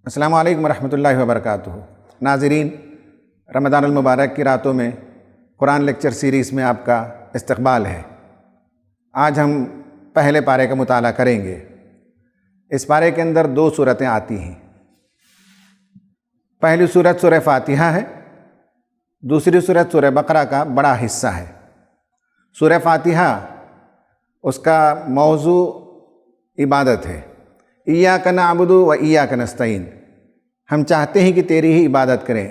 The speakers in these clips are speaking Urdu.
السلام علیکم ورحمۃ اللہ وبرکاتہ۔ ناظرین، رمضان المبارک کی راتوں میں قرآن لیکچر سیریز میں آپ کا استقبال ہے۔ آج ہم پہلے پارے کا مطالعہ کریں گے۔ اس پارے کے اندر 2 سورتیں آتی ہیں۔ پہلی سورت سورہ فاتحہ ہے، دوسری سورت سورہ بقرہ کا بڑا حصہ ہے۔ سورہ فاتحہ اس کا موضوع عبادت ہے۔ ایاک نعبد و ایاک نستعین، ہم چاہتے ہیں کہ تیری ہی عبادت کریں،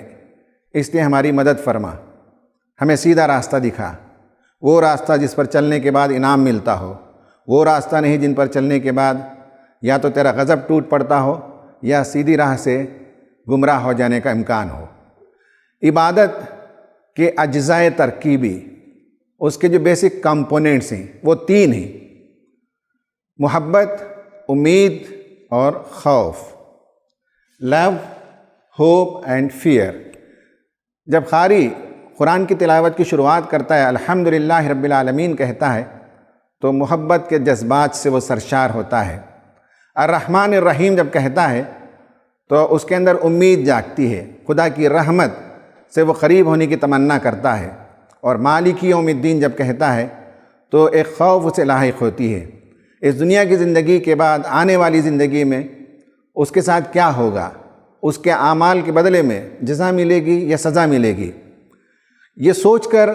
اس لیے ہماری مدد فرما، ہمیں سیدھا راستہ دکھا، وہ راستہ جس پر چلنے کے بعد انعام ملتا ہو، وہ راستہ نہیں جن پر چلنے کے بعد یا تو تیرا غضب ٹوٹ پڑتا ہو یا سیدھی راہ سے گمراہ ہو جانے کا امکان ہو۔ عبادت کے اجزائے ترکیبی، اس کے جو بیسک کمپوننٹس ہیں وہ 3 ہیں: محبت، امید اور خوف، لو، ہوپ اینڈ فیئر۔ جب قاری قرآن کی تلاوت کی شروعات کرتا ہے الحمدللہ رب العالمین کہتا ہے تو محبت کے جذبات سے وہ سرشار ہوتا ہے۔ الرحمن الرحیم جب کہتا ہے تو اس کے اندر امید جاگتی ہے، خدا کی رحمت سے وہ قریب ہونے کی تمنا کرتا ہے۔ اور مالک یوم الدین جب کہتا ہے تو ایک خوف اسے لاحق ہوتی ہے، اس دنیا کی زندگی کے بعد آنے والی زندگی میں اس کے ساتھ کیا ہوگا، اس کے اعمال کے بدلے میں جزا ملے گی یا سزا ملے گی۔ یہ سوچ کر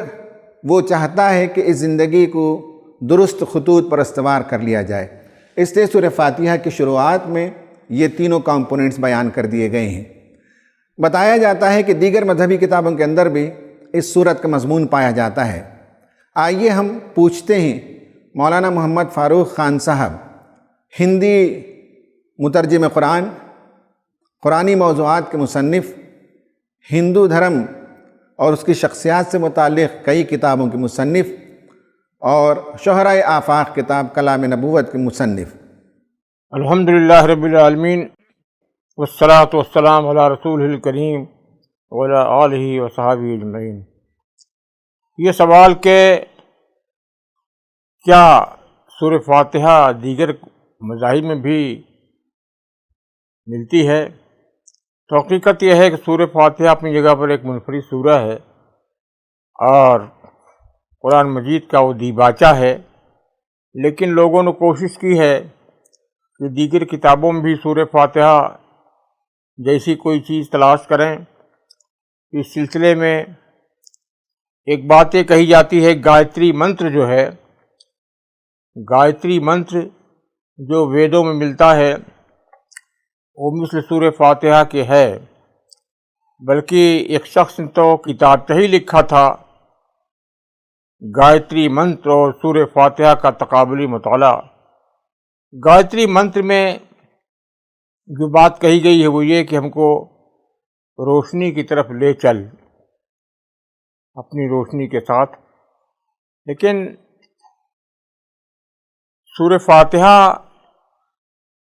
وہ چاہتا ہے کہ اس زندگی کو درست خطوط پر استوار کر لیا جائے۔ اس لیے سورہ فاتحہ کی شروعات میں یہ تینوں کمپوننٹس بیان کر دیے گئے ہیں۔ بتایا جاتا ہے کہ دیگر مذہبی کتابوں کے اندر بھی اس سورت کا مضمون پایا جاتا ہے۔ آئیے ہم پوچھتے ہیں مولانا محمد فاروق خان صاحب، ہندی مترجم قرآن، قرآنی موضوعات کے مصنف، ہندو دھرم اور اس کی شخصیات سے متعلق کئی کتابوں کے مصنف اور شہرائے آفاق کتاب کلام نبوت کے مصنف۔ الحمدللہ رب العالمین والصلاة والسلام علی رسول الکریم وعلی آلہ وصحبہ اجمعین۔ یہ سوال کہ کیا سورہ فاتحہ دیگر مذاہب میں بھی ملتی ہے؟ تو حقیقت یہ ہے کہ سورہ فاتحہ اپنی جگہ پر ایک منفرد سورہ ہے اور قرآن مجید کا وہ دیباچہ ہے، لیکن لوگوں نے کوشش کی ہے کہ دیگر کتابوں میں بھی سورہ فاتحہ جیسی کوئی چیز تلاش کریں۔ اس سلسلے میں ایک بات یہ کہی جاتی ہے، گایتری منتر جو ہے، گایتری منتر جو ویدوں میں ملتا ہے وہ مثل سورہ فاتحہ کے ہے، بلکہ ایک شخص نے تو کتاب پہ ہی لکھا تھا گایتری منتر اور سورہ فاتحہ کا تقابلی مطالعہ۔ گایتری منتر میں جو بات کہی گئی ہے وہ یہ کہ ہم کو روشنی کی طرف لے چل، اپنی روشنی کے ساتھ، لیکن سورہ فاتحہ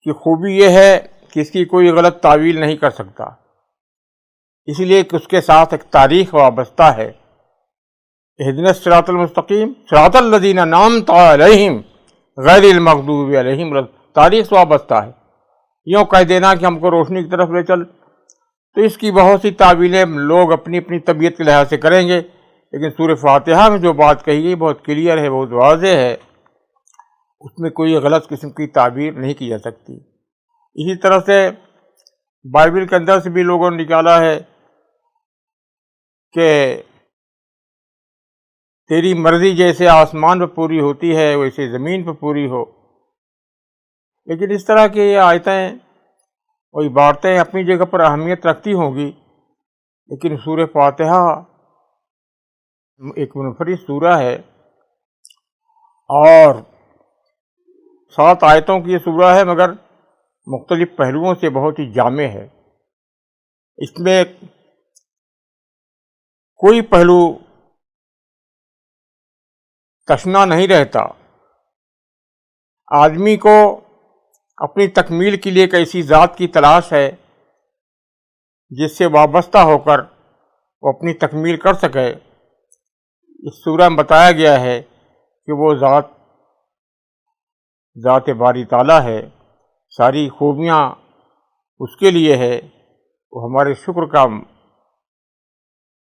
کی خوبی یہ ہے کہ اس کی کوئی غلط تعویل نہیں کر سکتا، اس لیے کہ اس کے ساتھ ایک تاریخ وابستہ ہے۔ اہدنا الصراط المستقیم صراط الذین انعمت علیہم غیر المغضوب علیہم، تاریخ سے وابستہ ہے۔ یوں کہہ دینا کہ ہم کو روشنی کی طرف لے چل، تو اس کی بہت سی تعویلیں لوگ اپنی اپنی طبیعت کے لحاظ سے کریں گے، لیکن سورہ فاتحہ میں جو بات کہی گئی بہت کلیئر ہے، بہت واضح ہے، اس میں کوئی غلط قسم کی تعبیر نہیں کی جا سکتی۔ اسی طرح سے بائبل کے اندر سے بھی لوگوں نے نکالا ہے کہ تیری مرضی جیسے آسمان پہ پوری ہوتی ہے ویسے زمین پہ پوری ہو، لیکن اس طرح کی یہ آیتیں اور عبارتیں اپنی جگہ پر اہمیت رکھتی ہوں گی، لیکن سورہ فاتحہ ایک منفرد سورہ ہے اور 7 آیتوں کی یہ سورہ ہے، مگر مختلف پہلوؤں سے بہت ہی جامع ہے۔ اس میں کوئی پہلو تشنا نہیں رہتا۔ آدمی کو اپنی تکمیل کے لیے ایک ایسی ذات کی تلاش ہے جس سے وابستہ ہو کر وہ اپنی تکمیل کر سکے۔ اس سورہ میں بتایا گیا ہے کہ وہ ذات باری تعالیٰ ہے، ساری خوبیاں اس کے لیے ہے، وہ ہمارے شکر کا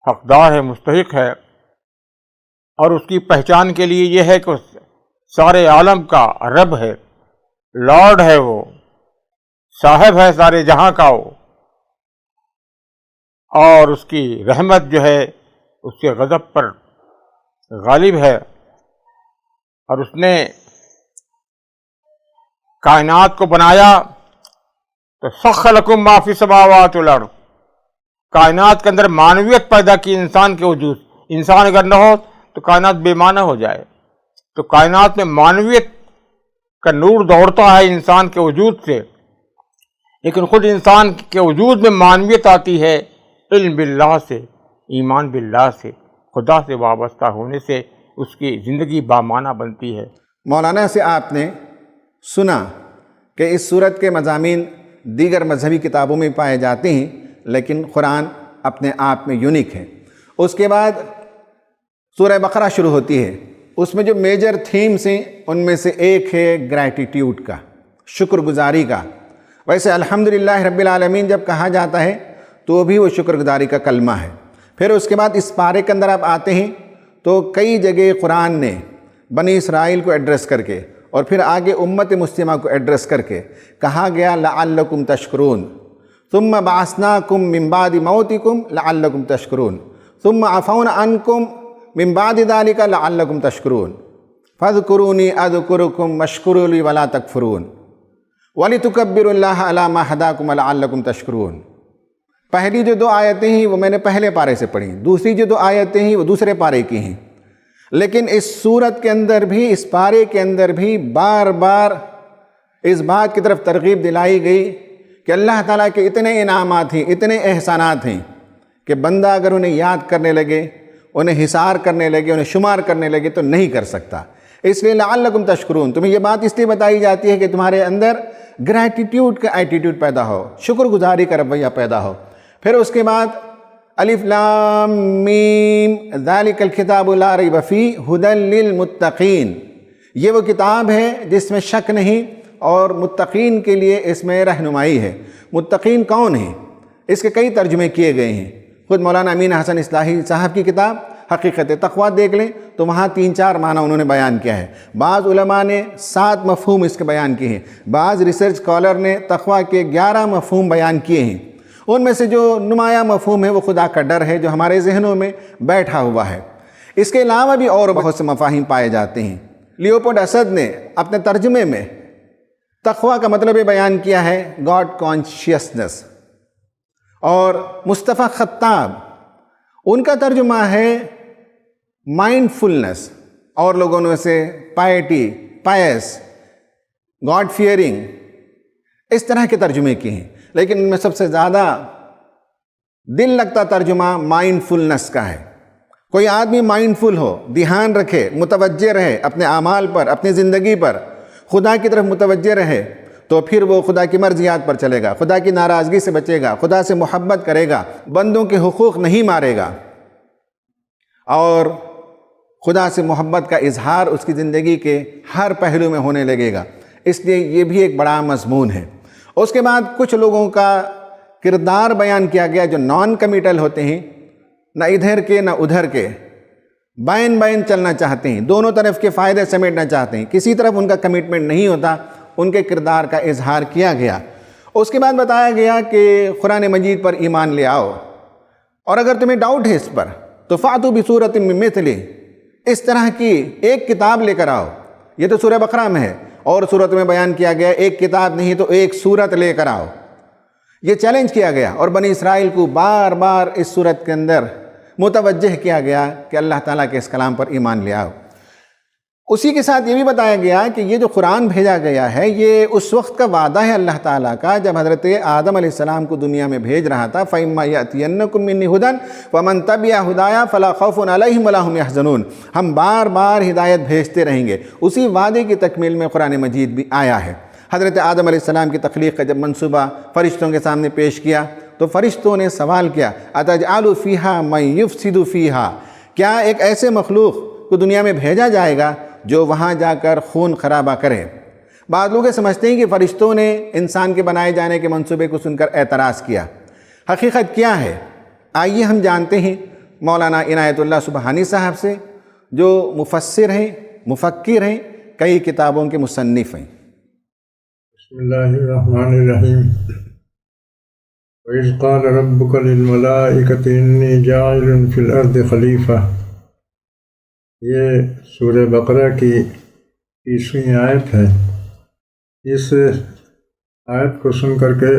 حقدار ہے، مستحق ہے، اور اس کی پہچان کے لیے یہ ہے کہ سارے عالم کا رب ہے، لارڈ ہے، وہ صاحب ہے سارے جہاں کا وہ، اور اس کی رحمت جو ہے اس کے غضب پر غالب ہے، اور اس نے کائنات کو بنایا تو سخر لکم ما فی السماوات والارض، کائنات کے اندر معنویت پیدا کی انسان کے وجود، انسان اگر نہ ہو تو کائنات بے معنی ہو جائے، تو کائنات میں معنویت کا نور دوڑتا ہے انسان کے وجود سے، لیکن خود انسان کے وجود میں معنویت آتی ہے علم باللہ سے، ایمان باللہ سے، خدا سے وابستہ ہونے سے اس کی زندگی بامعنی بنتی ہے۔ مولانا سے آپ نے سنا کہ اس صورت کے مضامین دیگر مذہبی کتابوں میں پائے جاتے ہیں، لیکن قرآن اپنے آپ میں یونیک ہے۔ اس کے بعد سورہ بقرہ شروع ہوتی ہے، اس میں جو میجر تھیمز ہیں ان میں سے ایک ہے گریٹیٹیوڈ کا، شکر گزاری کا۔ ویسے الحمدللہ رب العالمین جب کہا جاتا ہے تو بھی وہ شکر گزاری کا کلمہ ہے۔ پھر اس کے بعد اس پارے کے اندر آپ آتے ہیں تو کئی جگہ قرآن نے بنی اسرائیل کو ایڈریس کر کے اور پھر آگے امت مسلمہ کو ایڈریس کر کے کہا گیا لعلکم تشکرون، ثم بعثناکم من بعد موتکم لعلکم تشکرون، ثم عفونا عنکم من بعد ذلک لعلکم تشکرون، فاذکرونی اذکرکم واشکروا لی ولا تکفرون وَلِتُكَبِّرُوا اللَّهَ عَلَى مَا هَدَاكُمْ وَلَعَلَّكُمْ تشکرون۔ پہلی جو دو آیتیں ہیں وہ میں نے پہلے پارے سے پڑھی، دوسری جو دو آیتیں ہیں وہ دوسرے پارے کی ہیں، لیکن اس سورت کے اندر بھی، اس پارے کے اندر بھی بار بار اس بات کی طرف ترغیب دلائی گئی کہ اللہ تعالیٰ کے اتنے انعامات ہیں، اتنے احسانات ہیں کہ بندہ اگر انہیں یاد کرنے لگے، انہیں حصار کرنے لگے، انہیں شمار کرنے لگے تو نہیں کر سکتا۔ اس لیے لعلکم تشکرون، تمہیں یہ بات اس لیے بتائی جاتی ہے کہ تمہارے اندر گریٹیٹیوڈ کا ایٹیٹیوڈ پیدا ہو، شکر گزاری کا رویہ پیدا ہو۔ پھر اس کے بعد الف لام میم ذالک الکتاب لا ریب فیہ ھدی للمتقین، یہ وہ کتاب ہے جس میں شک نہیں اور متقین کے لیے اس میں رہنمائی ہے۔ متقین کون ہیں؟ اس کے کئی ترجمے کیے گئے ہیں، خود مولانا امین حسن اصلاحی صاحب کی کتاب حقیقت تقویٰ دیکھ لیں تو وہاں 3-4 معنی انہوں نے بیان کیا ہے۔ بعض علماء نے 7 مفہوم اس کے بیان کیے ہیں، بعض ریسرچ اسکالر نے تقویٰ کے 11 مفہوم بیان کیے ہیں۔ ان میں سے جو نمایاں مفہوم ہے وہ خدا کا ڈر ہے جو ہمارے ذہنوں میں بیٹھا ہوا ہے۔ اس کے علاوہ بھی اور بہت سے مفاہیم پائے جاتے ہیں۔ لیوپولڈ اسد نے اپنے ترجمے میں تقویٰ کا مطلب یہ بیان کیا ہے گاڈ کانشیسنس، اور مصطفیٰ خطاب ان کا ترجمہ ہے مائنڈ فلنس، اور لوگوں نے اسے پائٹی، پائس، گاڈ فیئرنگ اس طرح کے ترجمے کیے ہیں، لیکن ان میں سب سے زیادہ دل لگتا ترجمہ مائنڈ فلنس کا ہے۔ کوئی آدمی مائنڈ فل ہو، دھیان رکھے، متوجہ رہے اپنے اعمال پر، اپنی زندگی پر، خدا کی طرف متوجہ رہے، تو پھر وہ خدا کی مرضیات پر چلے گا، خدا کی ناراضگی سے بچے گا، خدا سے محبت کرے گا، بندوں کے حقوق نہیں مارے گا، اور خدا سے محبت کا اظہار اس کی زندگی کے ہر پہلو میں ہونے لگے گا۔ اس لیے یہ بھی ایک بڑا مضمون ہے۔ اس کے بعد کچھ لوگوں کا کردار بیان کیا گیا جو نان کمیٹل ہوتے ہیں، نہ ادھر کے نہ ادھر کے، بائن بائن چلنا چاہتے ہیں، دونوں طرف کے فائدے سمیٹنا چاہتے ہیں، کسی طرف ان کا کمٹمنٹ نہیں ہوتا، ان کے کردار کا اظہار کیا گیا۔ اس کے بعد بتایا گیا کہ قرآن مجید پر ایمان لے آؤ، اور اگر تمہیں ڈاؤٹ ہے اس پر تو فاتوا بسورۃ من مثلہ، اس طرح کی ایک کتاب لے کر آؤ۔ یہ تو سورہ بقرہ میں ہے، اور سورت میں بیان کیا گیا ایک کتاب نہیں تو ایک سورت لے کر آؤ، یہ چیلنج کیا گیا، اور بنی اسرائیل کو بار بار اس سورت کے اندر متوجہ کیا گیا کہ اللہ تعالیٰ کے اس کلام پر ایمان لے آؤ۔ اسی کے ساتھ یہ بھی بتایا گیا کہ یہ جو قرآن بھیجا گیا ہے یہ اس وقت کا وعدہ ہے اللہ تعالیٰ کا جب حضرت آدم علیہ السلام کو دنیا میں بھیج رہا تھا، فَإِمَّا يَأْتِيَنَّكُم مِّنِّي هُدًى وَمَن تَبِعَ هُدَايَ فَلَا خَوْفٌ عَلَيْهِمْ وَلَا هُمْ يَحْزَنُونَ، ہم بار بار ہدایت بھیجتے رہیں گے۔ اسی وعدے کی تکمیل میں قرآن مجید بھی آیا ہے۔ حضرت آدم علیہ السلام کی تخلیق کا جب منصوبہ فرشتوں کے سامنے پیش کیا تو فرشتوں نے سوال کیا أَتَجْعَلُ فِيهَا مَن يُفْسِدُ فِيهَا، کیا ایک ایسے مخلوق کو دنیا میں بھیجا جائے گا جو وہاں جا کر خون خرابہ کرے؟ بعض لوگ سمجھتے ہیں کہ فرشتوں نے انسان کے بنائے جانے کے منصوبے کو سن کر اعتراض کیا۔ حقیقت کیا ہے؟ آئیے ہم جانتے ہیں مولانا عنایت اللہ سبحانی صاحب سے، جو مفسر ہیں، مفکر ہیں، کئی کتابوں کے مصنف ہیں۔ بسم اللہ الرحمن الرحیم۔ وَإِذْ قَالَ رَبُّكَ لِلْمَلَائِكَةِ إِنِّي جَاعِلٌ فِي الْأَرْضِ خلیفہ، یہ سورہ بقرہ کی 30ویں آیت ہے۔ اس آیت کو سن کر کے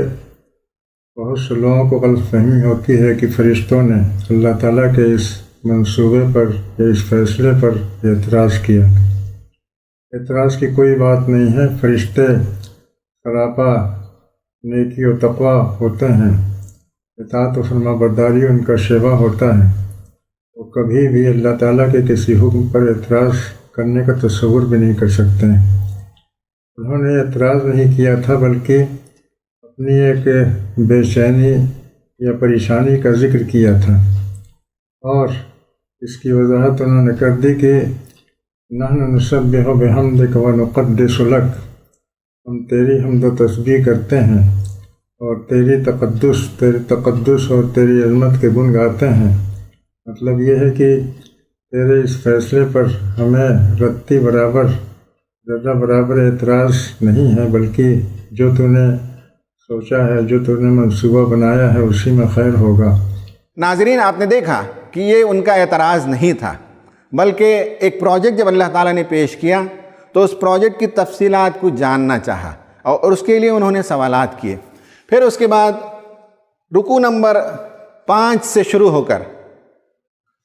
بہت سے لوگوں کو غلط فہمی ہوتی ہے کہ فرشتوں نے اللہ تعالیٰ کے اس منصوبے پر یا اس فیصلے پر اعتراض کیا۔ اعتراض کی کوئی بات نہیں ہے۔ فرشتے سراپا نیکی و تقویٰ ہوتے ہیں، اطاعت و فرما برداری ان کا شیوا ہوتا ہے، وہ کبھی بھی اللہ تعالیٰ کے کسی حکم پر اعتراض کرنے کا تصور بھی نہیں کر سکتے ہیں۔ انہوں نے اعتراض نہیں کیا تھا، بلکہ اپنی ایک بے چینی یا پریشانی کا ذکر کیا تھا، اور اس کی وضاحت انہوں نے کر دی کہ نحن نسبح بحمدک ونقدس لک، ہم تیری حمد و تسبیح کرتے ہیں اور تیری تقدس اور تیری عظمت کے گن گاتے ہیں۔ مطلب یہ ہے کہ تیرے اس فیصلے پر ہمیں رتی برابر، ذرہ برابر اعتراض نہیں ہے، بلکہ جو تو نے سوچا ہے، جو تو نے منصوبہ بنایا ہے، اسی میں خیر ہوگا۔ ناظرین، آپ نے دیکھا کہ یہ ان کا اعتراض نہیں تھا، بلکہ ایک پروجیکٹ جب اللہ تعالیٰ نے پیش کیا تو اس پروجیکٹ کی تفصیلات کو جاننا چاہا، اور اس کے لیے انہوں نے سوالات کیے۔ پھر اس کے بعد رکوع نمبر 5 سے شروع ہو کر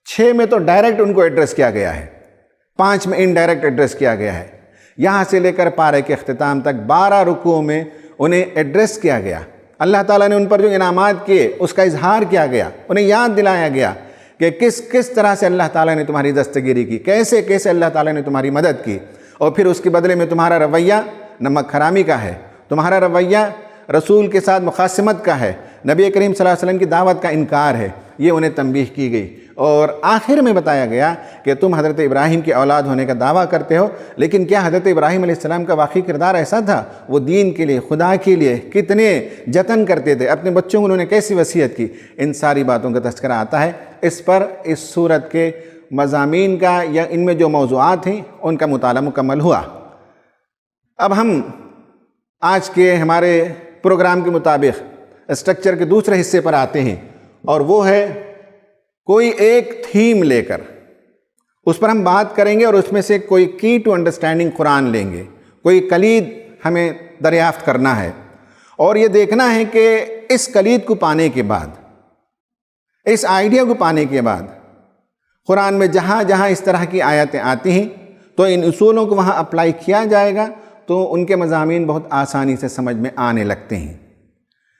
6 میں تو ڈائریکٹ ان کو ایڈریس کیا گیا ہے، 5 میں انڈائریکٹ ایڈریس کیا گیا ہے، یہاں سے لے کر پارے کے اختتام تک 12 رکوع میں انہیں ایڈریس کیا گیا۔ اللہ تعالیٰ نے ان پر جو انعامات کیے اس کا اظہار کیا گیا، انہیں یاد دلایا گیا کہ کس طرح سے اللہ تعالیٰ نے تمہاری دستگیری کی، کیسے اللہ تعالیٰ نے تمہاری مدد کی، اور پھر اس کے بدلے میں تمہارا رویہ نمک حرامی کا ہے، تمہارا رویہ رسول کے ساتھ مخاصمت کا ہے، نبی کریم صلی اللہ علیہ وسلم کی دعوت کا انکار ہے۔ یہ انہیں تنبیہ کی گئی، اور آخر میں بتایا گیا کہ تم حضرت ابراہیم کی اولاد ہونے کا دعویٰ کرتے ہو، لیکن کیا حضرت ابراہیم علیہ السلام کا واقعی کردار ایسا تھا؟ وہ دین کے لیے، خدا کے لیے کتنے جتن کرتے تھے، اپنے بچوں کو انہوں نے کیسی وصیت کی، ان ساری باتوں کا تذکرہ آتا ہے۔ اس پر اس سورت کے مضامین کا یا ان میں جو موضوعات ہیں ان کا مطالعہ مکمل ہوا۔ اب ہم آج کے ہمارے پروگرام کے مطابق اسٹرکچر کے دوسرے حصے پر آتے ہیں، اور وہ ہے کوئی ایک تھیم لے کر اس پر ہم بات کریں گے، اور اس میں سے کوئی کی ٹو انڈرسٹینڈنگ قرآن لیں گے، کوئی کلید ہمیں دریافت کرنا ہے، اور یہ دیکھنا ہے کہ اس کلید کو پانے کے بعد، اس آئیڈیا کو پانے کے بعد قرآن میں جہاں جہاں اس طرح کی آیتیں آتی ہیں تو ان اصولوں کو وہاں اپلائی کیا جائے گا تو ان کے مضامین بہت آسانی سے سمجھ میں آنے لگتے ہیں۔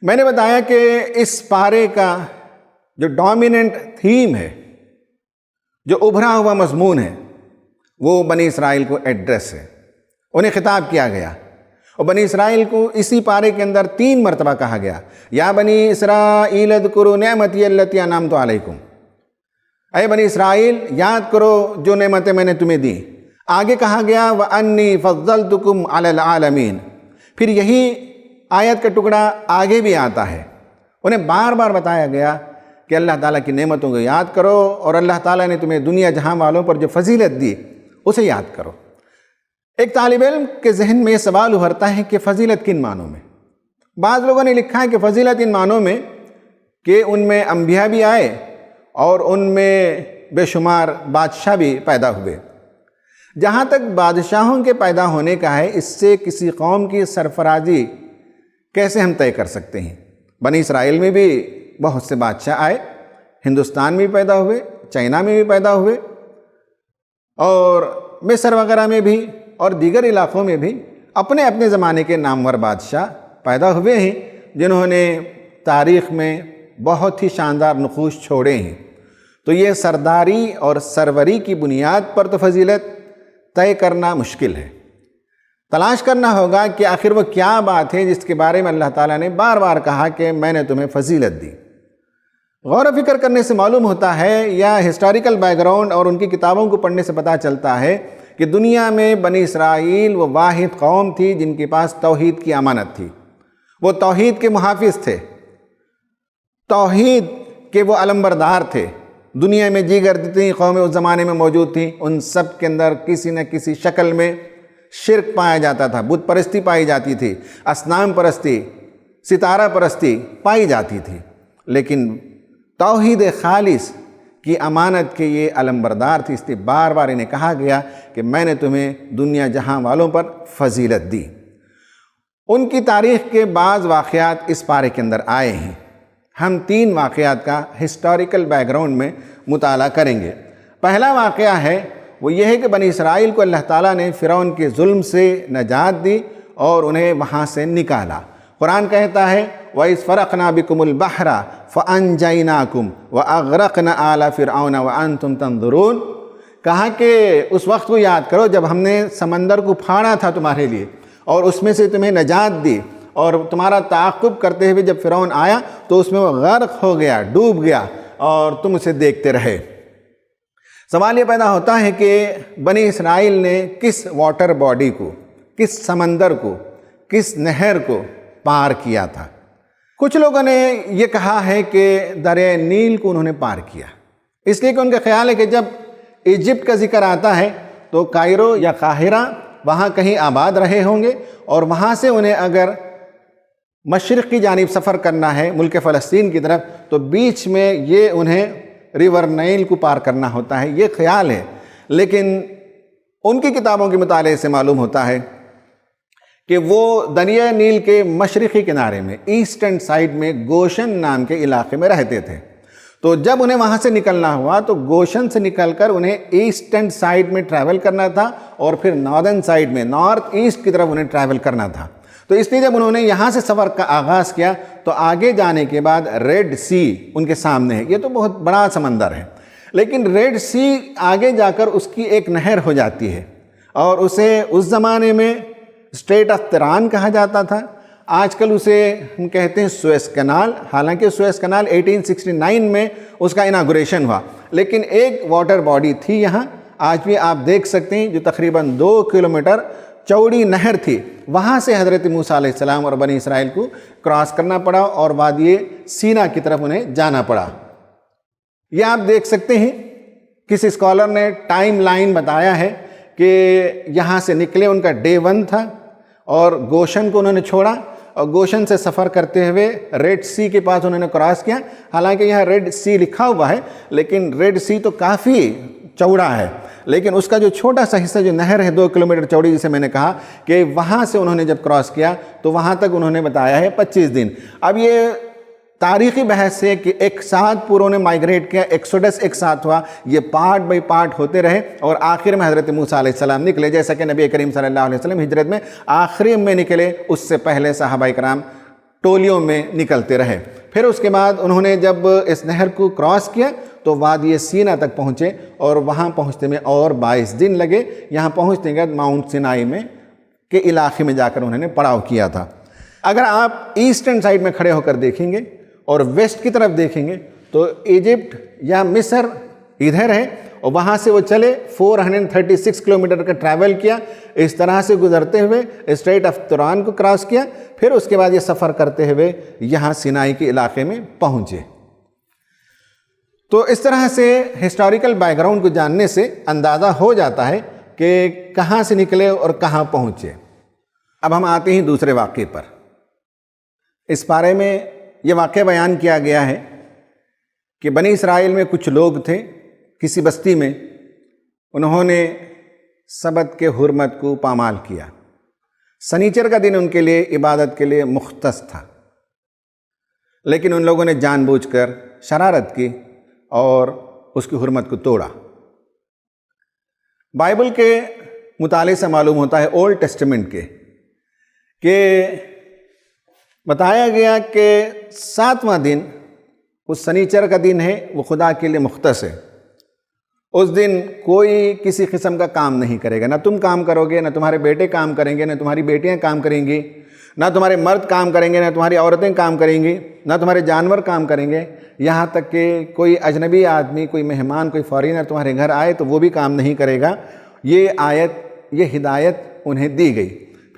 میں نے بتایا کہ اس پارے کا جو ڈومیننٹ تھیم ہے، جو ابھرا ہوا مضمون ہے، وہ بنی اسرائیل کو ایڈریس ہے، انہیں خطاب کیا گیا، اور بنی اسرائیل کو اسی پارے کے اندر 3 مرتبہ کہا گیا، یا بنی اسرائیل اذکروا نعمتی التی انعمت علیکم، اے بنی اسرائیل یاد کرو جو نعمتیں میں نے تمہیں دی۔ آگے کہا گیا وَأَنِّي فَضَّلْتُكُمْ عَلَى الْعَالَمِينَ، پھر یہی آیت کا ٹکڑا آگے بھی آتا ہے، انہیں بار بار بتایا گیا کہ اللہ تعالیٰ کی نعمتوں کو یاد کرو، اور اللہ تعالیٰ نے تمہیں دنیا جہاں والوں پر جو فضیلت دی اسے یاد کرو۔ ایک طالب علم کے ذہن میں یہ سوال ابھرتا ہے کہ فضیلت کن معنوں میں؟ بعض لوگوں نے لکھا ہے کہ فضیلت ان معنوں میں کہ ان میں انبیاء بھی آئے اور ان میں بے شمار بادشاہ بھی پیدا ہوئے۔ جہاں تک بادشاہوں کے پیدا ہونے کا ہے، اس سے کسی قوم کی سرفرازی کیسے ہم طے کر سکتے ہیں؟ بنی اسرائیل میں بھی بہت سے بادشاہ آئے، ہندوستان میں بھی پیدا ہوئے، چائنا میں بھی پیدا ہوئے، اور مصر وغیرہ میں بھی اور دیگر علاقوں میں بھی اپنے اپنے زمانے کے نامور بادشاہ پیدا ہوئے ہیں، جنہوں نے تاریخ میں بہت ہی شاندار نقوش چھوڑے ہیں۔ تو یہ سرداری اور سروری کی بنیاد پر تو فضیلت طے کرنا مشکل ہے، تلاش کرنا ہوگا کہ آخر وہ کیا بات ہے جس کے بارے میں اللہ تعالیٰ نے بار بار کہا کہ میں نے تمہیں فضیلت دی۔ غور و فکر کرنے سے معلوم ہوتا ہے، یا ہسٹوریکل بیک گراؤنڈ اور ان کی کتابوں کو پڑھنے سے پتہ چلتا ہے کہ دنیا میں بنی اسرائیل وہ واحد قوم تھی جن کے پاس توحید کی امانت تھی، وہ توحید کے محافظ تھے، توحید کے وہ علمبردار تھے۔ دنیا میں دیگر جتنی قومیں اس زمانے میں موجود تھیں، ان سب کے اندر کسی نہ کسی شکل میں شرک پایا جاتا تھا، بت پرستی پائی جاتی تھی، اصنام پرستی، ستارہ پرستی پائی جاتی تھی، لیکن توحید خالص کی امانت کے یہ علمبردار تھی، اس لیے بار بار انہیں کہا گیا کہ میں نے تمہیں دنیا جہاں والوں پر فضیلت دی۔ ان کی تاریخ کے بعض واقعات اس پارے کے اندر آئے ہیں۔ ہم 3 واقعات کا ہسٹوریکل بیک گراؤنڈ میں مطالعہ کریں گے۔ پہلا واقعہ ہے وہ یہ ہے کہ بنی اسرائیل کو اللہ تعالیٰ نے فرعون کے ظلم سے نجات دی اور انہیں وہاں سے نکالا۔ قرآن کہتا ہے وَإِذْ فَرَقْنَا بِكُمُ الْبَحْرَ فَأَنْجَيْنَاكُمْ وَأَغْرَقْنَا آلَ فِرْعَوْنَ وَأَنْتُمْ تَنْظُرُونَ، کہا کہ اس وقت کو یاد کرو جب ہم نے سمندر کو پھاڑا تھا تمہارے لیے اور اس میں سے تمہیں نجات دی، اور تمہارا تعاقب کرتے ہوئے جب فرعون آیا تو اس میں وہ غرق ہو گیا، ڈوب گیا، اور تم اسے دیکھتے رہے۔ سوال یہ پیدا ہوتا ہے کہ بنی اسرائیل نے کس واٹر باڈی کو، کس سمندر کو، کس نہر کو پار کیا تھا؟ کچھ لوگوں نے یہ کہا ہے کہ دریائے نیل کو انہوں نے پار کیا، اس لیے کہ ان کا خیال ہے کہ جب ایجپٹ کا ذکر آتا ہے تو کائرو یا قاہرہ وہاں کہیں آباد رہے ہوں گے، اور وہاں سے انہیں اگر مشرق کی جانب سفر کرنا ہے ملک فلسطین کی طرف تو بیچ میں یہ انہیں ریور نیل کو پار کرنا ہوتا ہے، یہ خیال ہے۔ لیکن ان کی کتابوں کے مطالعے سے معلوم ہوتا ہے کہ وہ دریائے نیل کے مشرقی کنارے میں، ایسٹرن سائڈ میں گوشن نام کے علاقے میں رہتے تھے۔ تو جب انہیں وہاں سے نکلنا ہوا تو گوشن سے نکل کر انہیں ایسٹرن سائڈ میں ٹریول کرنا تھا، اور پھر ناردرن سائڈ میں نارتھ ایسٹ کی طرف انہیں ٹریول کرنا تھا۔ تو اس لیے جب انہوں نے یہاں سے سفر کا آغاز کیا تو آگے جانے کے بعد ریڈ سی ان کے سامنے ہے، یہ تو بہت بڑا سمندر ہے، لیکن ریڈ سی آگے جا کر اس کی ایک نہر ہو جاتی ہے، اور اسے اس زمانے میں اسٹریٹ آف تران کہا جاتا تھا۔ آج کل اسے ہم کہتے ہیں سویس کینال، حالانکہ سویس کینال 1869 میں اس کا اناگوریشن ہوا، لیکن ایک واٹر باڈی تھی یہاں، آج بھی آپ دیکھ سکتے ہیں، جو تقریباً 2 کلومیٹر چوڑی نہر تھی۔ وہاں سے حضرت موسیٰ علیہ السلام اور بنی اسرائیل کو کراس کرنا پڑا اور وادی سینا کی طرف انہیں جانا پڑا۔ یہ آپ دیکھ سکتے ہیں، کسی اسکالر نے ٹائم لائن بتایا ہے کہ یہاں سے نکلے، ان کا ڈے 1 تھا، اور گوشن کو انہوں نے چھوڑا اور گوشن سے سفر کرتے ہوئے ریڈ سی کے پاس انہوں نے کراس کیا۔ حالانکہ یہاں ریڈ سی لکھا ہوا ہے، لیکن ریڈ سی تو کافی چوڑا ہے، لیکن اس کا جو چھوٹا سا حصہ جو نہر ہے 2 کلومیٹر چوڑی، جسے میں نے کہا کہ وہاں سے انہوں نے جب کراس کیا تو وہاں تک انہوں نے بتایا ہے 25 دن۔ اب یہ تاریخی بحث ہے کہ ایک ساتھ پوروں نے مائیگریٹ کیا، ایکسوڈس ایک ساتھ ہوا، یہ پارٹ بائی پارٹ ہوتے رہے، اور آخر میں حضرت موسیٰ علیہ السلام نکلے، جیسا کہ نبی کریم صلی اللہ علیہ وسلم ہجرت میں آخری میں نکلے، اس سے پہلے صحابہ کرام ٹولیوں میں نکلتے رہے۔ پھر اس کے بعد انہوں نے جب اس نہر کو کراس کیا تو وادی سینا تک پہنچے، اور وہاں پہنچتے میں اور 22 دن لگے۔ یہاں پہنچنے کے بعد ماؤنٹ سینائی میں کے علاقے میں جا کر انہوں نے پڑاؤ کیا تھا۔ اگر آپ ایسٹرن سائڈ میں کھڑے ہو کر دیکھیں گے اور ویسٹ کی طرف دیکھیں گے تو ایجپٹ یا مصر ادھر ہے، اور وہاں سے وہ چلے 436 کلومیٹر کا ٹریول کیا، اس طرح سے گزرتے ہوئے اسٹریٹ آف تران کو کراس کیا، پھر اس کے بعد یہ سفر کرتے ہوئے یہاں سینائی کے علاقے میں پہنچے۔ تو اس طرح سے ہسٹوریکل بیک گراؤنڈ کو جاننے سے اندازہ ہو جاتا ہے کہ کہاں سے نکلے اور کہاں پہنچے۔ اب ہم آتے ہیں دوسرے واقعے پر۔ اس بارے میں یہ واقعہ بیان کیا گیا ہے کہ بنی اسرائیل میں کچھ لوگ تھے کسی بستی میں، انہوں نے سبت کے حرمت کو پامال کیا۔ سنیچر کا دن ان کے لیے عبادت کے لیے مختص تھا، لیکن ان لوگوں نے جان بوجھ کر شرارت کی اور اس کی حرمت کو توڑا۔ بائبل کے مطالعے سے معلوم ہوتا ہے، اولڈ ٹیسٹمنٹ کے، کہ بتایا گیا کہ 7واں دن اس سنیچر کا دن ہے، وہ خدا کے لیے مختص ہے۔ اس دن کوئی کسی قسم کا کام نہیں کرے گا، نہ تم کام کرو گے، نہ تمہارے بیٹے کام کریں گے، نہ تمہاری بیٹیاں کام کریں گی، نہ تمہارے مرد کام کریں گے، نہ تمہاری عورتیں کام کریں گی، نہ تمہارے جانور کام کریں گے، یہاں تک کہ کوئی اجنبی آدمی، کوئی مہمان، کوئی فارینر تمہارے گھر آئے تو وہ بھی کام نہیں کرے گا۔ یہ آیت، یہ ہدایت انہیں دی گئی۔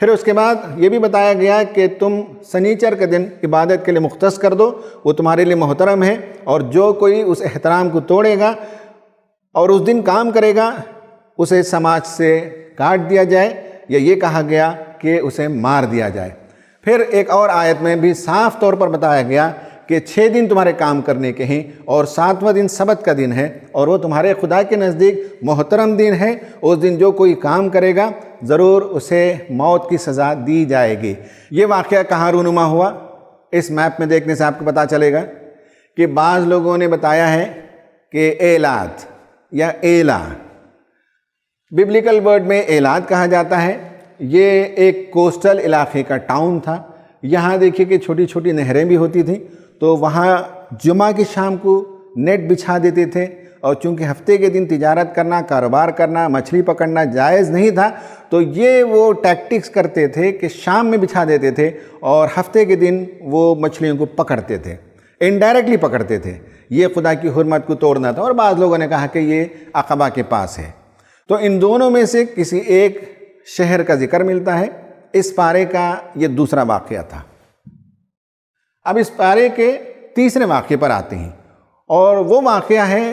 پھر اس کے بعد یہ بھی بتایا گیا کہ تم سنیچر کے دن عبادت کے لیے مختص کر دو، وہ تمہارے لیے محترم ہے، اور جو کوئی اس احترام کو توڑے گا اور اس دن کام کرے گا اسے سماج سے کاٹ دیا جائے، یا یہ کہا گیا کہ اسے مار دیا جائے۔ پھر ایک اور آیت میں بھی صاف طور پر بتایا گیا کہ 6 دن تمہارے کام کرنے کے ہیں اور 7واں دن سبت کا دن ہے، اور وہ تمہارے خدا کے نزدیک محترم دن ہے۔ اس دن جو کوئی کام کرے گا ضرور اسے موت کی سزا دی جائے گی۔ یہ واقعہ کہاں رونما ہوا؟ اس میپ میں دیکھنے سے آپ کو پتہ چلے گا کہ بعض لوگوں نے بتایا ہے کہ ایلات یا ایلا، ببلیکل ورڈ میں ایلات کہا جاتا ہے۔ یہ ایک کوسٹل علاقے کا ٹاؤن تھا۔ یہاں دیکھیے کہ چھوٹی چھوٹی نہریں بھی ہوتی تھیں، تو وہاں جمعہ کی شام کو نیٹ بچھا دیتے تھے، اور چونکہ ہفتے کے دن تجارت کرنا، کاروبار کرنا، مچھلی پکڑنا جائز نہیں تھا، تو یہ وہ ٹیکٹکس کرتے تھے کہ شام میں بچھا دیتے تھے اور ہفتے کے دن وہ مچھلیوں کو پکڑتے تھے، انڈائریکٹلی پکڑتے تھے۔ یہ خدا کی حرمت کو توڑنا تھا، اور بعض لوگوں نے کہا کہ یہ عقبہ کے پاس ہے۔ تو ان دونوں میں سے کسی ایک شہر کا ذکر ملتا ہے۔ اس پارے کا یہ دوسرا واقعہ تھا۔ اب اس پارے کے تیسرے واقعے پر آتے ہیں، اور وہ واقعہ ہے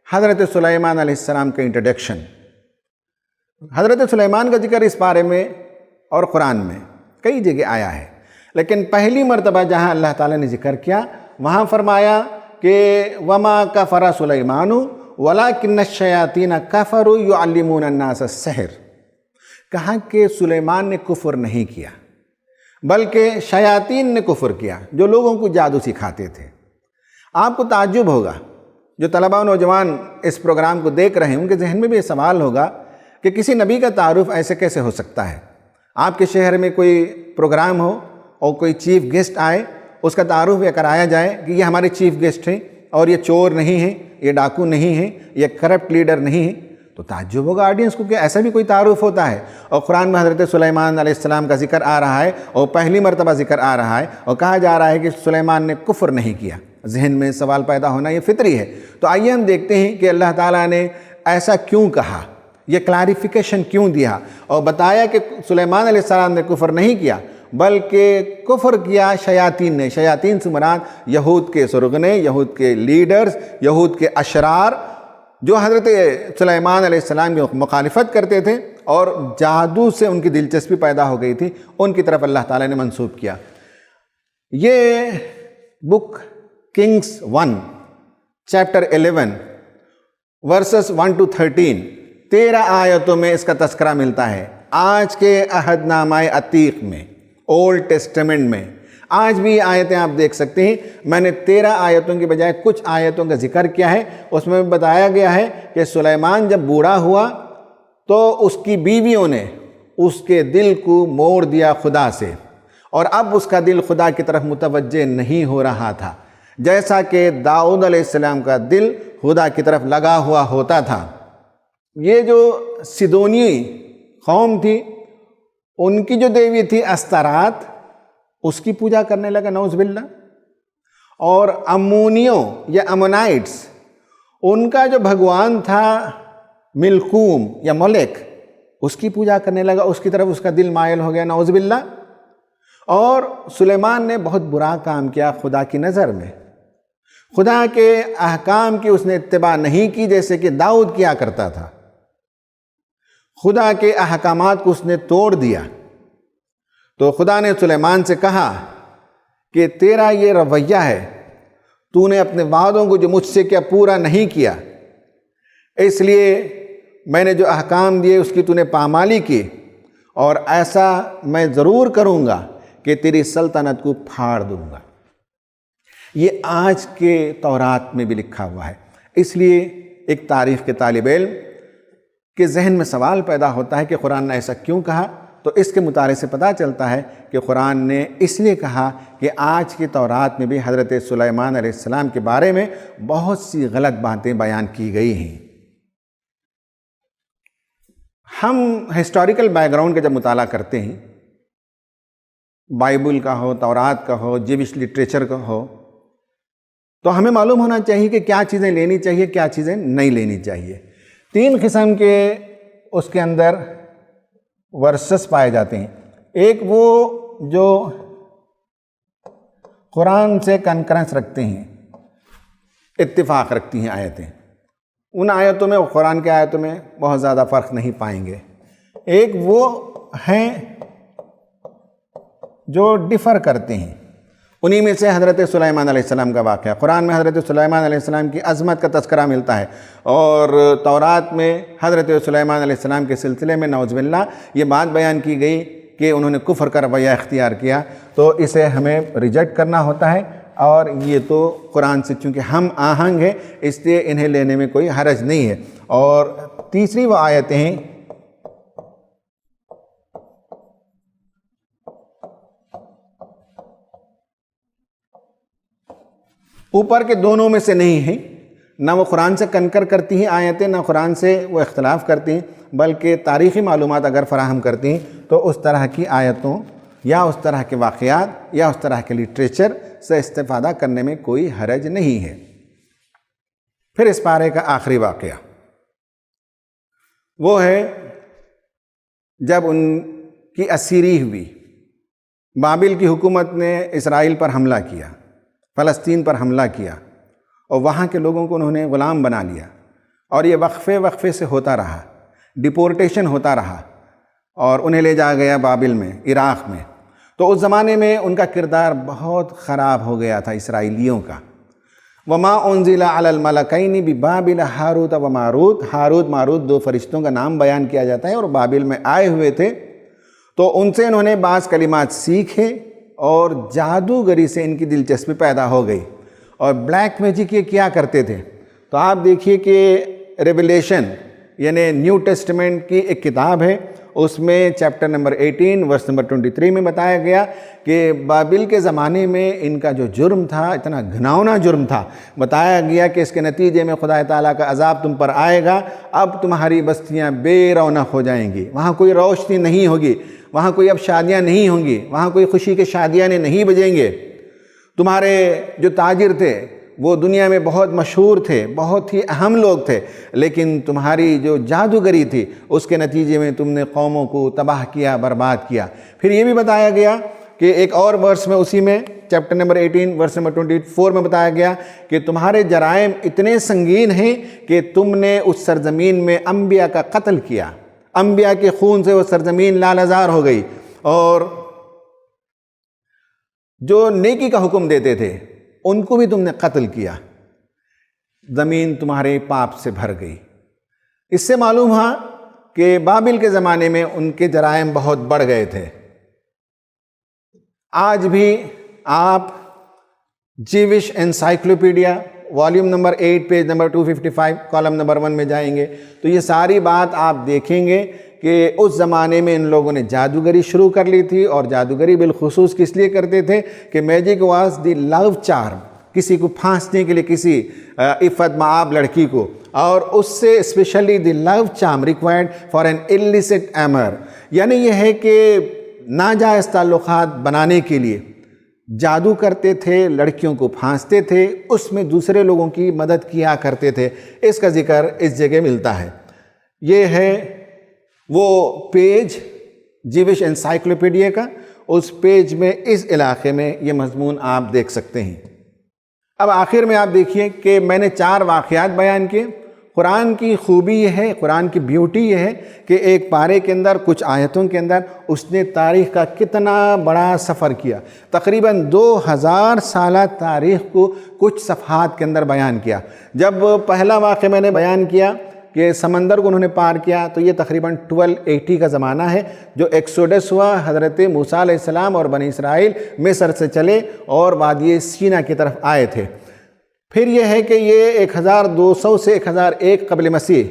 حضرت سلیمان علیہ السلام کا انٹروڈکشن۔ حضرت سلیمان کا ذکر اس پارے میں اور قرآن میں کئی جگہ آیا ہے، لیکن پہلی مرتبہ جہاں اللہ تعالیٰ نے ذکر کیا وہاں فرمایا کہ وَمَا كَفَرَ سُلَيْمَانُ وَلَكِنَّ الشَّيَاطِينَ كَفَرُوا يُعَلِّمُونَ النَّاسَ السِّحْرَ۔ کہا کہ سلیمان نے کفر نہیں کیا، بلکہ شیاطین نے کفر کیا جو لوگوں کو جادو سکھاتے تھے۔ آپ کو تعجب ہوگا، جو طلباء و نوجوان اس پروگرام کو دیکھ رہے ہیں ان کے ذہن میں بھی یہ سوال ہوگا کہ کسی نبی کا تعارف ایسے کیسے ہو سکتا ہے؟ آپ کے شہر میں کوئی پروگرام ہو اور کوئی چیف گیسٹ آئے، اس کا تعارف یہ کرایا جائے کہ یہ ہمارے چیف گیسٹ ہیں اور یہ چور نہیں ہیں، یہ ڈاکو نہیں ہیں، یہ کرپٹ لیڈر نہیں ہیں، تو تعجب ہوگا آڈینس کو کہ ایسا بھی کوئی تعارف ہوتا ہے۔ اور قرآن میں حضرت سلیمان علیہ السلام کا ذکر آ رہا ہے، اور پہلی مرتبہ ذکر آ رہا ہے، اور کہا جا رہا ہے کہ سلیمان نے کفر نہیں کیا۔ ذہن میں سوال پیدا ہونا یہ فطری ہے۔ تو آئیے ہم دیکھتے ہیں کہ اللہ تعالیٰ نے ایسا کیوں کہا، یہ کلیریفیکیشن کیوں دیا، اور بتایا کہ سلیمان علیہ السلام نے کفر نہیں کیا بلکہ کفر کیا شیاطین نے۔ شیاطین سے مراد یہود کے سرغنے، یہود کے لیڈرز، یہود کے اشرار، جو حضرت سلیمان علیہ السلام کی مخالفت کرتے تھے اور جادو سے ان کی دلچسپی پیدا ہو گئی تھی، ان کی طرف اللہ تعالیٰ نے منسوب کیا۔ یہ بک کنگز 1 چیپٹر 11 ورسز 1 to 13 13 آیتوں میں اس کا تذکرہ ملتا ہے۔ آج کے عہد نامہ عتیق میں، اولڈ ٹیسٹمنٹ میں آج بھی یہ آیتیں آپ دیکھ سکتے ہیں۔ میں نے 13 آیتوں کی بجائے کچھ آیتوں کا ذکر کیا ہے۔ اس میں بتایا گیا ہے کہ سلیمان جب بوڑھا ہوا تو اس کی بیویوں نے اس کے دل کو موڑ دیا خدا سے، اور اب اس کا دل خدا کی طرف متوجہ نہیں ہو رہا تھا، جیسا کہ داؤد علیہ السلام کا دل خدا کی طرف لگا ہوا ہوتا تھا۔ یہ جو سیدونی قوم تھی، ان کی جو دیوی تھی استارات، اس کی پوجا کرنے لگا نعوذ باللہ۔ اور امونیوں یا امونائٹس، ان کا جو بھگوان تھا ملکوم یا ملک، اس کی پوجا کرنے لگا، اس کی طرف اس کا دل مائل ہو گیا نعوذ باللہ۔ اور سلیمان نے بہت برا کام کیا خدا کی نظر میں۔ خدا کے احکام کی اس نے اتباع نہیں کی جیسے کہ داؤد کیا کرتا تھا۔ خدا کے احکامات کو اس نے توڑ دیا۔ تو خدا نے سلیمان سے کہا کہ تیرا یہ رویہ ہے، تو نے اپنے وعدوں کو جو مجھ سے کیا پورا نہیں کیا، اس لیے میں نے جو احکام دیے اس کی تو نے پامالی کی، اور ایسا میں ضرور کروں گا کہ تیری سلطنت کو پھاڑ دوں گا۔ یہ آج کے تورات میں بھی لکھا ہوا ہے۔ اس لیے ایک تاریخ کے طالب علم کے ذہن میں سوال پیدا ہوتا ہے کہ قرآن نے ایسا کیوں کہا؟ تو اس کے مطالعے سے پتہ چلتا ہے کہ قرآن نے اس لیے کہا کہ آج کی تورات میں بھی حضرت سلیمان علیہ السلام کے بارے میں بہت سی غلط باتیں بیان کی گئی ہیں۔ ہم ہسٹوریکل بیک گراؤنڈ کا جب مطالعہ کرتے ہیں، بائبل کا ہو، تورات کا ہو، جیوش لٹریچر کا ہو، تو ہمیں معلوم ہونا چاہیے کہ کیا چیزیں لینی چاہیے، کیا چیزیں نہیں لینی چاہیے۔ 3 قسم کے اس کے اندر ورسز پائے جاتے ہیں۔ ایک وہ جو قرآن سے کنکرنس رکھتے ہیں، اتفاق رکھتی ہیں آیتیں، ان آیتوں میں اور قرآن کے آیتوں میں بہت زیادہ فرق نہیں پائیں گے۔ ایک وہ ہیں جو ڈفر کرتے ہیں، انہی میں سے حضرت سلیمان علیہ السلام کا واقعہ۔ قرآن میں حضرت سلیمان علیہ السلام کی عظمت کا تذکرہ ملتا ہے، اور تورات میں حضرت سلیمان علیہ السلام کے سلسلے میں نعوذ باللہ یہ بات بیان کی گئی کہ انہوں نے کفر کا رویہ اختیار کیا، تو اسے ہمیں ریجیکٹ کرنا ہوتا ہے، اور یہ تو قرآن سے چونکہ ہم آہنگ ہیں اس لیے انہیں لینے میں کوئی حرج نہیں ہے۔ اور تیسری وہ آیتیں ہیں اوپر کے دونوں میں سے نہیں ہیں، نہ وہ قرآن سے کنکر کرتی ہیں آیتیں، نہ قرآن سے وہ اختلاف کرتی ہیں، بلکہ تاریخی معلومات اگر فراہم کرتی ہیں تو اس طرح کی آیتوں یا اس طرح کے واقعات یا اس طرح کے لٹریچر سے استفادہ کرنے میں کوئی حرج نہیں ہے۔ پھر اس پارے کا آخری واقعہ وہ ہے جب ان کی اسیری ہوئی، بابل کی حکومت نے اسرائیل پر حملہ کیا، فلسطین پر حملہ کیا، اور وہاں کے لوگوں کو انہوں نے غلام بنا لیا، اور یہ وقفے سے ہوتا رہا، ڈیپورٹیشن ہوتا رہا، اور انہیں لے جا گیا بابل میں، عراق میں۔ تو اس زمانے میں ان کا کردار بہت خراب ہو گیا تھا اسرائیلیوں کا۔ وَمَا أُنزِلَ عَلَى الْمَلَكَيْنِ بِبَابِلَ ہاروت و ماروت، ہاروت ماروت دو فرشتوں کا نام بیان کیا جاتا ہے، اور بابل میں آئے ہوئے تھے، تو ان سے انہوں نے بعض کلمات سیکھے، اور جادوگری سے ان کی دلچسپی پیدا ہو گئی، اور بلیک میجک یہ کیا کرتے تھے۔ تو آپ دیکھیے کہ ریویلیشن یعنی نیو ٹیسٹمنٹ کی ایک کتاب ہے، اس میں چیپٹر نمبر 18 ورس نمبر 23 میں بتایا گیا کہ بابل کے زمانے میں ان کا جو جرم تھا اتنا گھناؤنا جرم تھا، بتایا گیا کہ اس کے نتیجے میں خدا تعالیٰ کا عذاب تم پر آئے گا، اب تمہاری بستیاں بے رونق ہو جائیں گی، وہاں کوئی روشنی نہیں ہوگی، وہاں کوئی اب شادیاں نہیں ہوں گی، وہاں کوئی خوشی کے شادیاں نہیں بجیں گے، تمہارے جو تاجر تھے وہ دنیا میں بہت مشہور تھے، بہت ہی اہم لوگ تھے، لیکن تمہاری جو جادوگری تھی اس کے نتیجے میں تم نے قوموں کو تباہ کیا، برباد کیا۔ پھر یہ بھی بتایا گیا کہ ایک اور ورس میں، اسی میں چیپٹر نمبر 18 ورس نمبر 24 میں بتایا گیا کہ تمہارے جرائم اتنے سنگین ہیں کہ تم نے اس سرزمین میں انبیاء کا قتل کیا، انبیاء کے خون سے وہ سرزمین لالہزار ہو گئی، اور جو نیکی کا حکم دیتے تھے ان کو بھی تم نے قتل کیا، زمین تمہارے پاپ سے بھر گئی۔ اس سے معلوم ہوا کہ بابل کے زمانے میں ان کے جرائم بہت بڑھ گئے تھے۔ آج بھی آپ Jewish encyclopedia volume number 8 page number 255 column number 1 میں جائیں گے تو یہ ساری بات آپ دیکھیں گے کہ اس زمانے میں ان لوگوں نے جادوگری شروع کر لی تھی، اور جادوگری بالخصوص کس لیے کرتے تھے کہ magic was the love charm, کسی کو پھانسنے کے لیے، کسی عفت مآب لڑکی کو، اور اس سے especially the love charm required for an illicit amour, یعنی یہ ہے کہ ناجائز تعلقات بنانے کے لیے جادو کرتے تھے، لڑکیوں کو پھانستے تھے، اس میں دوسرے لوگوں کی مدد کیا کرتے تھے۔ اس کا ذکر اس جگہ ملتا ہے۔ یہ ہے وہ پیج جیوش انسائکلوپیڈیا کا، اس پیج میں اس علاقے میں یہ مضمون آپ دیکھ سکتے ہیں۔ اب آخر میں آپ دیکھیے کہ میں نے 4 واقعات بیان کیے۔ قرآن کی خوبی یہ ہے، قرآن کی بیوٹی یہ ہے کہ ایک پارے کے اندر، کچھ آیتوں کے اندر اس نے تاریخ کا کتنا بڑا سفر کیا، تقریباً 2000 سالہ تاریخ کو کچھ صفحات کے اندر بیان کیا۔ جب پہلا واقعہ میں نے بیان کیا کہ سمندر کو انہوں نے پار کیا، تو یہ تقریباً 1280 کا زمانہ ہے، جو ایکسوڈس ہوا، حضرت موسیٰ علیہ السلام اور بنی اسرائیل مصر سے چلے اور وادی سینا کی طرف آئے تھے۔ پھر یہ ہے کہ یہ 1200 سے 1001 قبل مسیح،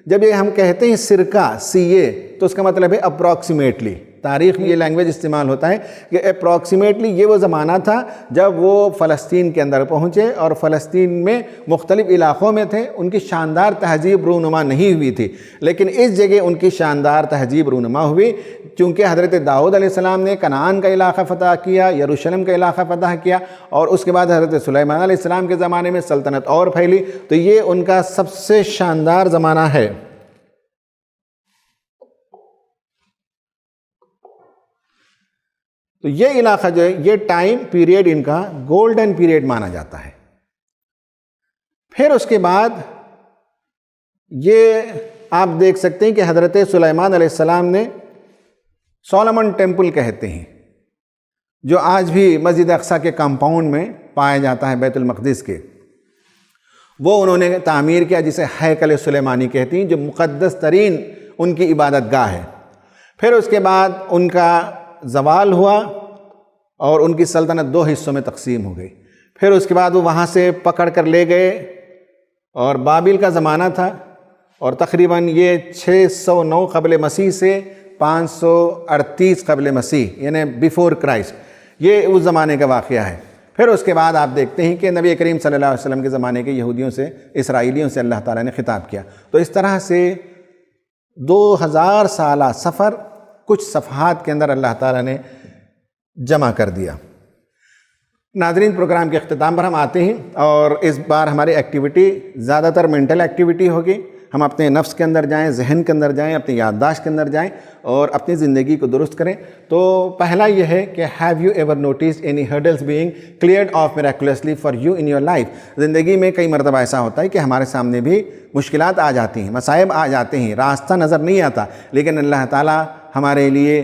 جب یہ ہم کہتے ہیں سرقہ CA تو اس کا مطلب ہے اپروکسیمیٹلی، تاریخ میں یہ لینگویج استعمال ہوتا ہے کہ اپروکسیمیٹلی یہ وہ زمانہ تھا جب وہ فلسطین کے اندر پہنچے، اور فلسطین میں مختلف علاقوں میں تھے، ان کی شاندار تہذیب رونما نہیں ہوئی تھی، لیکن اس جگہ ان کی شاندار تہذیب رونما ہوئی، چونکہ حضرت داؤد علیہ السلام نے کنعان کا علاقہ فتح کیا، یروشلم کا علاقہ فتح کیا، اور اس کے بعد حضرت سلیمان علیہ السلام کے زمانے میں سلطنت اور پھیلی، تو یہ ان کا سب سے شاندار زمانہ ہے۔ تو یہ علاقہ جو ہے یہ ٹائم پیریڈ ان کا گولڈن پیریڈ مانا جاتا ہے۔ پھر اس کے بعد یہ آپ دیکھ سکتے ہیں کہ حضرت سلیمان علیہ السلام نے سولومن ٹیمپل کہتے ہیں، جو آج بھی مسجد اقصیٰ کے کمپاؤنڈ میں پایا جاتا ہے بیت المقدس کے، وہ انہوں نے تعمیر کیا، جسے ہیکل سلیمانی کہتی ہیں، جو مقدس ترین ان کی عبادت گاہ ہے۔ پھر اس کے بعد ان کا زوال ہوا اور ان کی سلطنت 2 حصوں میں تقسیم ہو گئی۔ پھر اس کے بعد وہ وہاں سے پکڑ کر لے گئے، اور بابل کا زمانہ تھا، اور تقریباً یہ 609 قبل مسیح سے 538 قبل مسیح، یعنی بیفور کرائسٹ، یہ اس زمانے کا واقعہ ہے۔ پھر اس کے بعد آپ دیکھتے ہیں کہ نبی کریم صلی اللہ علیہ وسلم کے زمانے کے یہودیوں سے، اسرائیلیوں سے اللہ تعالیٰ نے خطاب کیا۔ تو اس طرح سے 2000 سالہ سفر کچھ صفحات کے اندر اللہ تعالیٰ نے جمع کر دیا۔ ناظرین، پروگرام کے اختتام پر ہم آتے ہیں، اور اس بار ہماری ایکٹیویٹی زیادہ تر مینٹل ایکٹیویٹی ہوگی۔ ہم اپنے نفس کے اندر جائیں، ذہن کے اندر جائیں، اپنی یادداشت کے اندر جائیں اور اپنی زندگی کو درست کریں۔ تو پہلا یہ ہے کہ have you ever noticed any hurdles being cleared off miraculously for you in your life? زندگی میں کئی مرتبہ ایسا ہوتا ہے کہ ہمارے سامنے بھی مشکلات آ جاتی ہیں، مصائب آ جاتے ہیں، راستہ نظر نہیں آتا، لیکن اللہ تعالیٰ ہمارے لیے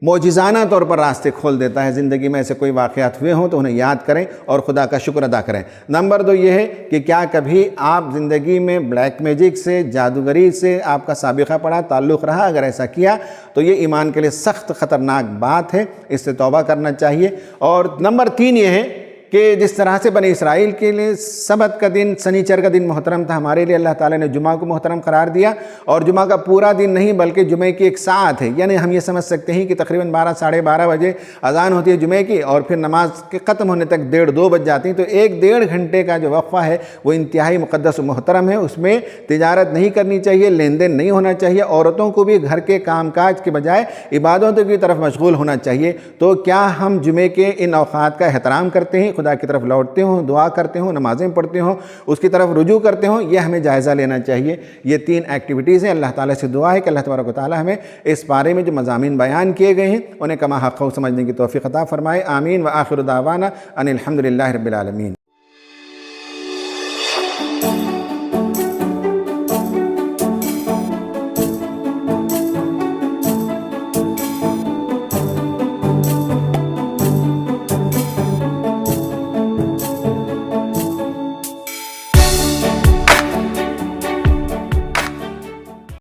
معجزانہ طور پر راستے کھول دیتا ہے۔ زندگی میں ایسے کوئی واقعات ہوئے ہوں تو انہیں یاد کریں اور خدا کا شکر ادا کریں۔ نمبر 2 یہ ہے کہ کیا کبھی آپ زندگی میں بلیک میجک سے، جادوگری سے آپ کا سابقہ پڑا، تعلق رہا؟ اگر ایسا کیا تو یہ ایمان کے لیے سخت خطرناک بات ہے، اس سے توبہ کرنا چاہیے۔ اور نمبر 3 یہ ہے کہ جس طرح سے بنی اسرائیل کے لیے سبت کا دن، سنیچر کا دن محترم تھا، ہمارے لیے اللہ تعالیٰ نے جمعہ کو محترم قرار دیا، اور جمعہ کا پورا دن نہیں بلکہ جمعے کی ایک ساعت ہے، یعنی ہم یہ سمجھ سکتے ہیں کہ تقریباً 12 ساڑھے 12 بجے اذان ہوتی ہے جمعے کی، اور پھر نماز کے ختم ہونے تک 1:30-2 بج جاتی ہیں۔ تو 1-1.5 گھنٹے کا جو وقفہ ہے وہ انتہائی مقدس و محترم ہے۔ اس میں تجارت نہیں کرنی چاہیے، لین دین نہیں ہونا چاہیے، عورتوں کو بھی گھر کے کام کاج کے بجائے عبادتوں کی طرف مشغول ہونا چاہیے۔ تو کیا ہم جمعے کے ان اوقات کا احترام کرتے ہیں، خدا کی طرف لوٹتے ہوں، دعا کرتے ہوں، نمازیں پڑھتے ہوں، اس کی طرف رجوع کرتے ہوں؟ یہ ہمیں جائزہ لینا چاہیے۔ یہ 3 ایکٹیویٹیز ہیں۔ اللہ تعالیٰ سے دعا ہے کہ اللہ تبارک و تعالیٰ ہمیں اس بارے میں جو مضامین بیان کیے گئے ہیں انہیں کما حق سمجھنے کی توفیق عطا فرمائے۔ آمین۔ وآخر دعوانا ان الحمد للہ رب العالمین۔